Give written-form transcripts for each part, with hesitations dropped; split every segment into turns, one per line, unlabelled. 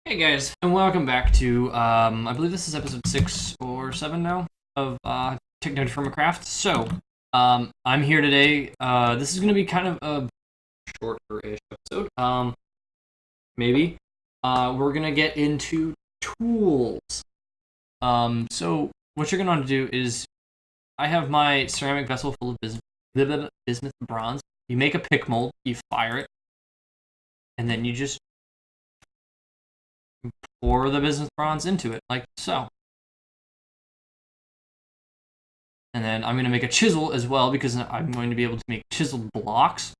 Hey guys, and welcome back to, I believe this is episode 6 or 7 now of TerraFirma Craft. So, I'm here today. This is going to be kind of a shorter-ish episode, maybe. We're going to get into tools. So, what you're going to want to do is, I have my ceramic vessel full of bismuth bronze. You make a pick mold, you fire it, and then you just pour the bismuth bronze into it, like so. And then I'm going to make a chisel as well, because I'm going to be able to make chiseled blocks,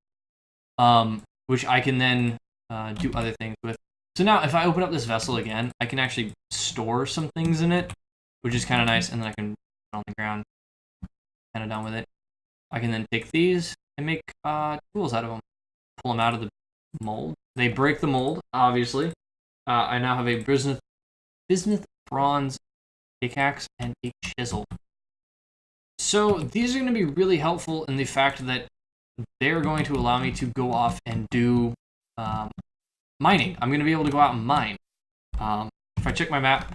which I can then do other things with. So now, if I open up this vessel again, I can actually store some things in it, which is kind of nice, and then I can put it on the ground, kind of done with it. I can then take these and make tools out of them, pull them out of the mold. They break the mold, obviously. I now have a bismuth bronze pickaxe and a chisel. So these are going to be really helpful in the fact that they're going to allow me to go off and do mining. I'm going to be able to go out and mine. If I check my map,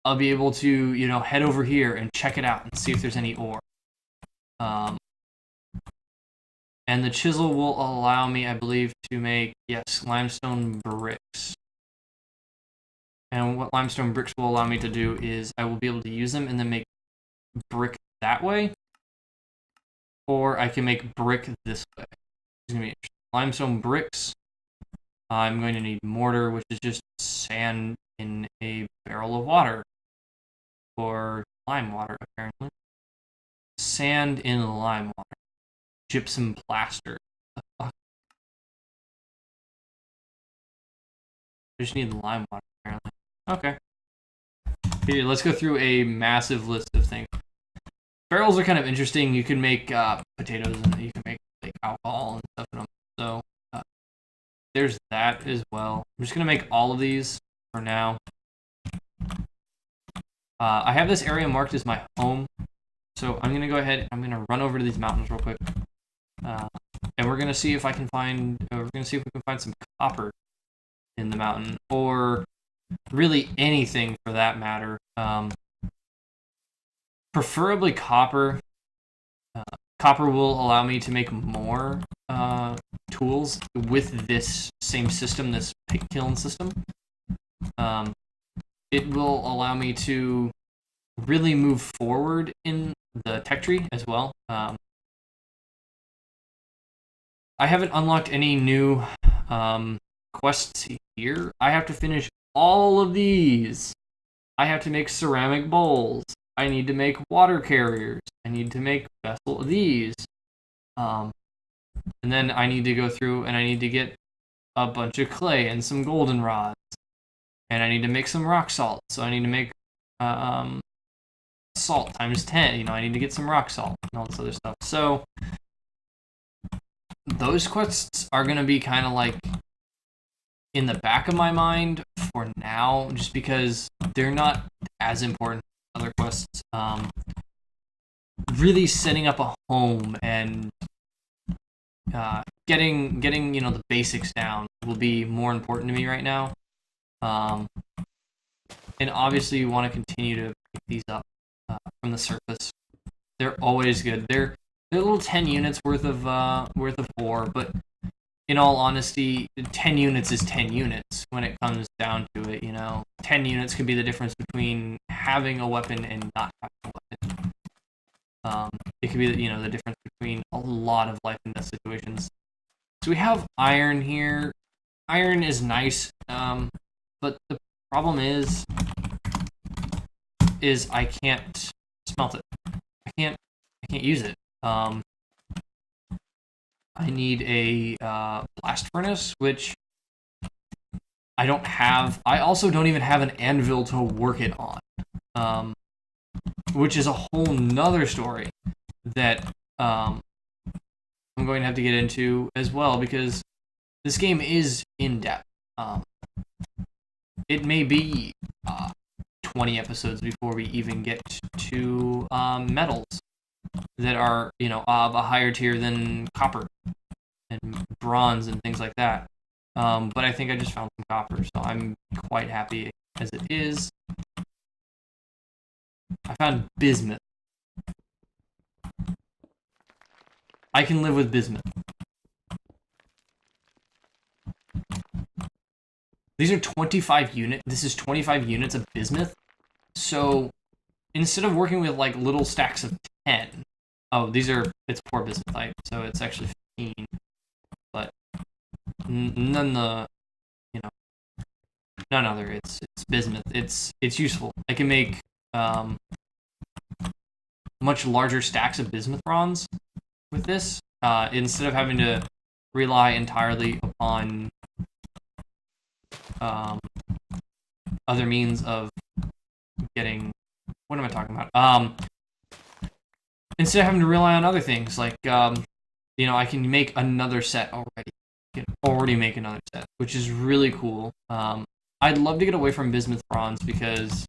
I'll be able to, head over here and check it out and see if there's any ore. And the chisel will allow me, I believe, to make, yes, limestone bricks. And what limestone bricks will allow me to do is I will be able to use them and then make brick that way. Or I can make brick this way. It's going to be limestone bricks. I'm going to need mortar, which is just sand in a barrel of water. Or lime water, apparently. Sand in lime water. Gypsum plaster. What the fuck? I just need the lime water, apparently. Okay. Here, let's go through a massive list of things. Barrels are kind of interesting. You can make potatoes, and you can make like alcohol and stuff in them. So there's that as well. I'm just gonna make all of these for now. I have this area marked as my home, so I'm gonna go ahead. I'm gonna run over to these mountains real quick, and we're gonna see if I can find. We're gonna see if we can find some copper in the mountain, or really anything for that matter. Preferably copper. Copper will allow me to make more tools with this same system, this pig kiln system. It will allow me to really move forward in the tech tree as well. I haven't unlocked any new quests here. I have to finish all of these. I have to make ceramic bowls. I need to make water carriers. I need to make vessel of these. And then I need to go through and I need to get a bunch of clay and some golden rods. And I need to make some rock salt. So I need to make salt times 10. I need to get some rock salt and all this other stuff. So those quests are going to be kind of like in the back of my mind for now, just because they're not as important as other quests. Really setting up a home and getting the basics down will be more important to me right now. And obviously you want to continue to pick these up from the surface. They're always good. They're little 10 units worth of ore, but in all honesty, 10 units is 10 units when it comes down to it, 10 units could be the difference between having a weapon and not having a weapon. It could be, the difference between a lot of life and death situations. So we have iron here. Iron is nice, but the problem is I can't smelt it. I can't use it. I need a blast furnace, which I don't have. I also don't even have an anvil to work it on, which is a whole nother story that I'm going to have to get into as well, because this game is in-depth. It may be 20 episodes before we even get to metals that are, of a higher tier than copper and bronze and things like that. but I think I just found some copper, so I'm quite happy as it is. I found bismuth. I can live with bismuth. These are 25 units. This is 25 units of bismuth. So instead of working with like little stacks of 10, oh, it's poor bismuthite, so it's actually 15. But none other. It's bismuth. It's useful. I can make much larger stacks of bismuth bronze with this, instead of having to rely entirely upon other means of getting. What am I talking about? Instead of having to rely on other things, like I can make another set already. I can already make another set, which is really cool. I'd love to get away from bismuth bronze because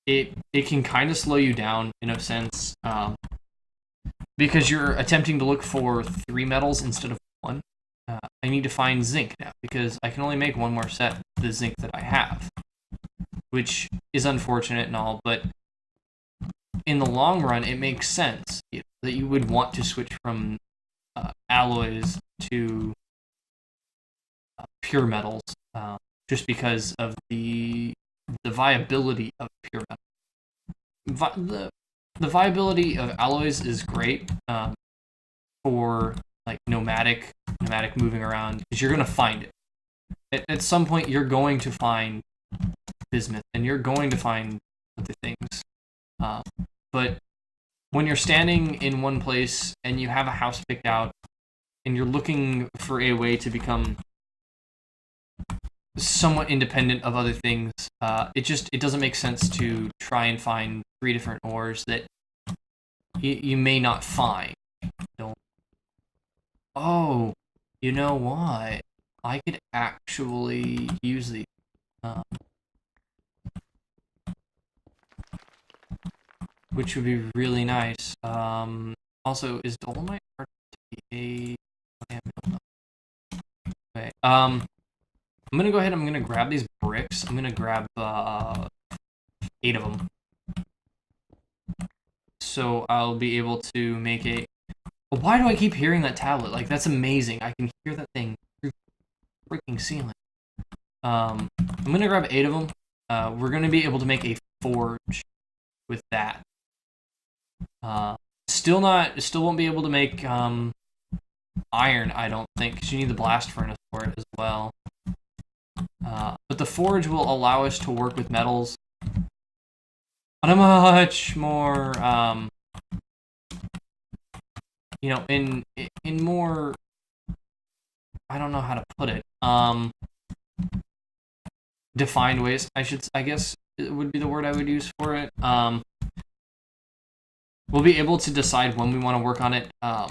it can kind of slow you down in a sense, because you're attempting to look for 3 metals instead of 1. I need to find zinc now because I can only make one more set of the zinc that I have, which is unfortunate and all, but in the long run, it makes sense that you would want to switch from alloys to pure metals, just because of the viability of pure metals. The viability of alloys is great for like nomadic moving around, because you're going to find it. At some point, you're going to find bismuth, and you're going to find other things. But when you're standing in one place and you have a house picked out, and you're looking for a way to become somewhat independent of other things, it doesn't make sense to try and find 3 different ores that you may not find. Oh, you know what? I could actually use these. Which would be really nice. Also, is dolomite hard to be a... Okay, I'm gonna go ahead, I'm gonna grab these bricks. I'm gonna grab 8 of them. So I'll be able to make a... Why do I keep hearing that tablet? Like, that's amazing. I can hear that thing through the freaking ceiling. I'm gonna grab 8 of them. We're gonna be able to make a forge with that. Still won't be able to make iron, I don't think, because you need the blast furnace for it as well. But the forge will allow us to work with metals on a much more, in more, I don't know how to put it, defined ways. I guess it would be the word I would use for it. We'll be able to decide when we want to work on it. Oh,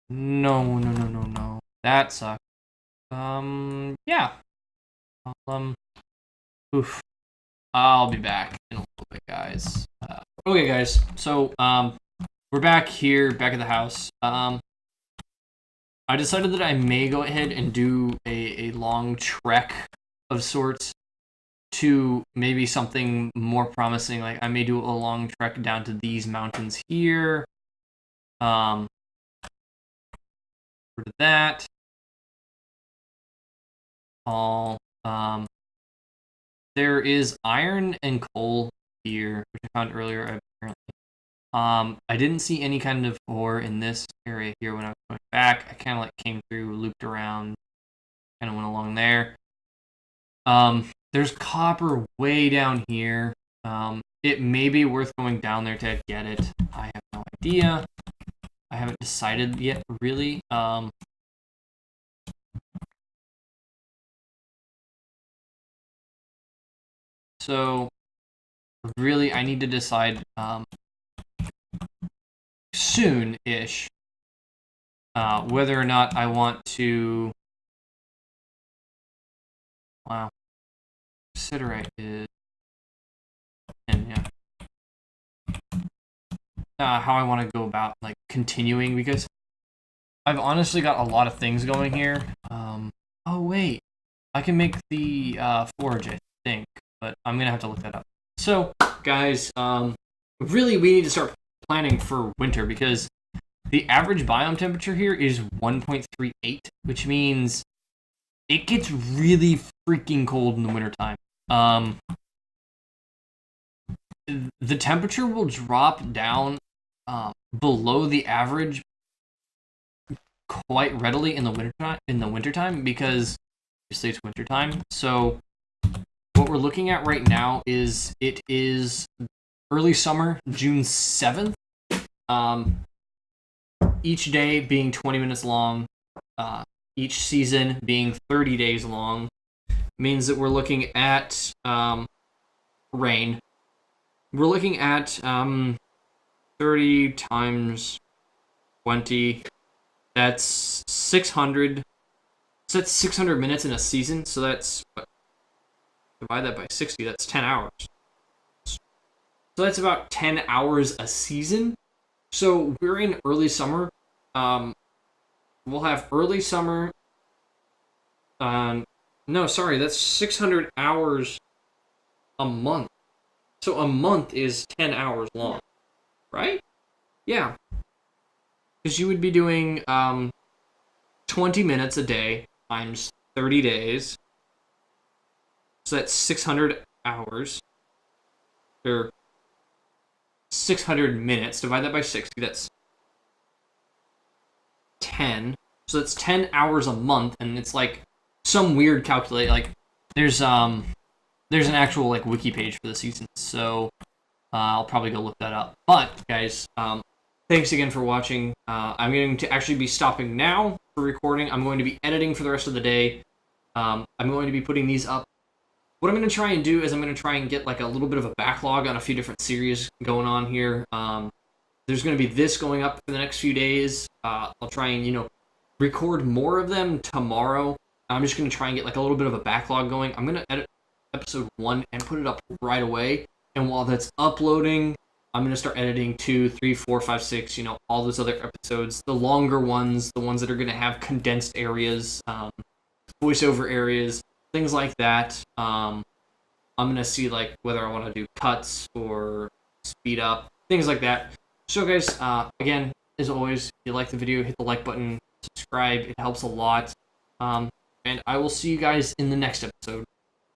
no. That sucks. Yeah. Oof. I'll be back in a little bit, guys. Okay, guys. So, we're back here, back at the house. I decided that I may go ahead and do a long trek of sorts to maybe something more promising. Like, I may do a long trek down to these mountains here. For that. There is iron and coal here, which I found earlier, apparently. I didn't see any kind of ore in this area here when I was going back. I kind of like came through, looped around, kind of went along there. There's copper way down here. It may be worth going down there to get it. I have no idea. I haven't decided yet, really. So, really, I need to decide soon-ish whether or not I want to... Wow. Siderite is... And, yeah. how I want to go about like continuing, because I've honestly got a lot of things going here. Oh wait, I can make the forge, I think, but I'm gonna have to look that up. So, guys, really we need to start planning for winter, because the average biome temperature here is 1.38, which means it gets really freaking cold in the wintertime. The temperature will drop down below the average quite readily in the wintertime, because obviously it's wintertime. So what we're looking at right now is it is early summer, June 7th. Each day being 20 minutes long, each season being 30 days long, means that we're looking at rain. We're looking at 30 times 20. That's 600. So that's 600 minutes in a season. So that's, divide that by 60. That's 10 hours. So that's about 10 hours a season. So we're in early summer. We'll have early summer. No, sorry, that's 600 hours a month. So a month is 10 hours long, right? Yeah. Because you would be doing 20 minutes a day times 30 days. So that's 600 hours. Or 600 minutes. Divide that by 60. That's 10. So that's 10 hours a month, and it's like some weird calculate. Like there's an actual like wiki page for the season. So I'll probably go look that up. But guys, thanks again for watching. I'm going to actually be stopping now for recording. I'm going to be editing for the rest of the day. I'm going to be putting these up. What I'm going to try and do is I'm going to try and get like a little bit of a backlog on a few different series going on here. There's going to be this going up for the next few days. I'll try and, record more of them tomorrow. I'm just going to try and get like a little bit of a backlog going. I'm going to edit episode 1 and put it up right away. And while that's uploading, I'm going to start editing 2, 3, 4, 5, 6, all those other episodes. The longer ones, the ones that are going to have condensed areas, voiceover areas, things like that. I'm going to see like whether I want to do cuts or speed up, things like that. So guys, again, as always, if you like the video, hit the like button, subscribe. It helps a lot. And I will see you guys in the next episode.